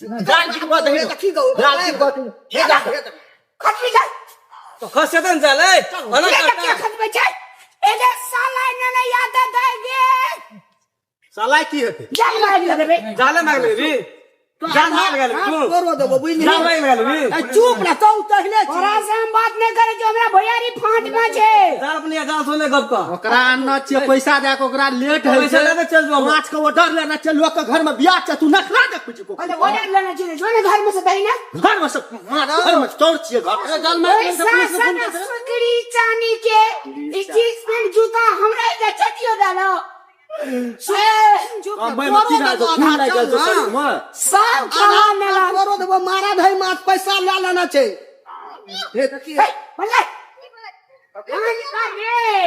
जान की बात है की गो जान की बात हे जा खत जा तो खसेतन झाले मला क्या खत में छे एले साला ने याद देगे साला की होते जान मार लगे झाले मागले रे जान मार गेले तू करो दे बुई जान मार गेले रे चुप ना तो तहले तोरा से हम बात नहीं करे जो हमरा भैयारी फांट में छे जान अपने जान सुने गप का ओकरा अन्ना छे पैसा दे के ओकरा लेट है पैसा लेके चल जाओ पांच के ऑर्डर लेना चल लोग के घर में बियाह छ तू नखरा दे कुछ को अरे ऑर्डर लेना चाहिए जो ने घर में से दही ना घर में सब घर में तोड़ छिए घर जान मार के पुलिस फोन कर दे सुकड़ी चानी के 21 मिनट जूता हमरा इधर चटियो डालो मैं मच्छी ना तो खून लग गया तो सही में सब कहा मेला करो दे मारा धई मात पैसा ले लेना छे हे तो की भले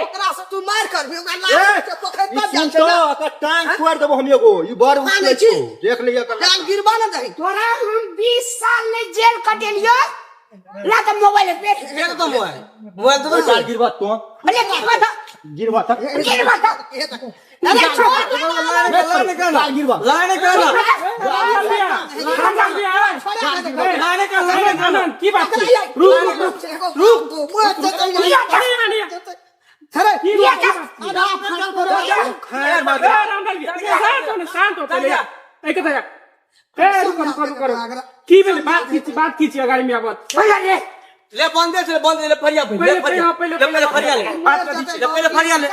ओकरा से तू मार कर भी ओकरा लाल के पोखर पर जान तो का टांग फोड़ देबो हम एगो ई बर उठले छी देख लिया कर टांग गिरबा ना दही तोरा हम 20 साल ने जेल कटेलियो ला त मोबाइल पे एकदम मोबाइल तो टांग गिरबा तो अरे गिरबा था अरे छोड़ निकाल गिरबा लाने का लाने का की बात रुक अरे खैर बात शांत हो पहले एक था करो की भेल बात की अगाड़ी में आवत ले बंदे से बंदे ले फरिया ले फरिया ले बात कर दी पहले फरिया ले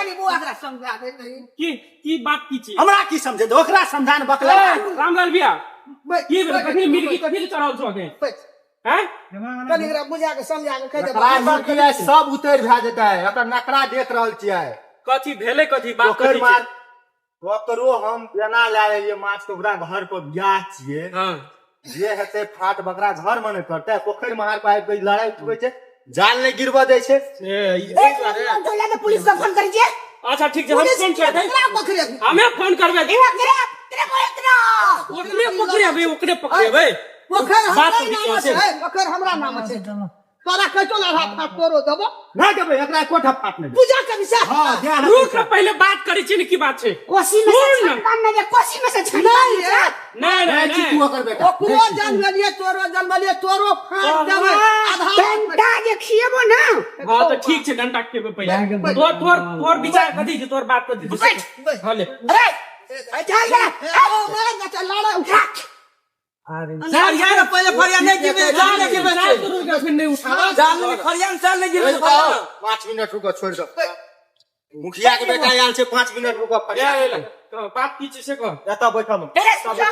की बात की हमरा की समझे दे ओकरा समझान बकला रामलाल भैया की भेल कथि मिर्गी कथि चढ़ाउ छो के हैं कनिकरा बुझा के समझा के कह दे रामलाल के सब उतर भा देता है अपना नखरा देख रहल छियै कथि भेले कथि बात ओकर कथि बाद ओकरो हम केना ला लेलिए माछ के ओकरा घर पर बियाह छियै हां जे हेते फाट बकरा घर में नहीं करते पोखर में हार पाए कोई लड़ाई उठबै छै जाल नहीं गिरबा दे छै ढोला के पुलिस को फोन करिए अच्छा ठीक है हम फोन कर दे हमें फोन करबे ओकरे पकड़े पोखर हमरा नाम छै तोरा कतो ना हाथ तोरो देबो नहीं देबै एकरा कोठा फाट नहीं पूजा के विषय हां ध्यान रुक पहले बात करी छी की बात छै कोसी में से छटकान में कोसी में से छटकान नहीं तू ओकर बेटा ओकरो जन्म लिए तोरो जन्म लिए तोरो फाड़ देबो आधा डंडा जे खिएबो ना हां तो ठीक छै डंडा के पहले तोर विचार कथि छै तोर बात कथि छै हां ले अरे चल जा ओ मार ना चल लड़ा उठा सर यार पहले फरिया नहीं गिरबे जान नहीं गिरबे फिर नहीं उठा जान नहीं फरिया चल नहीं गिरबे 5 मिनट रुको छोड़ दो मुखिया के बेटा आयल छै 5 मिनट रुको बात की छै से कह एता बैठल तेरे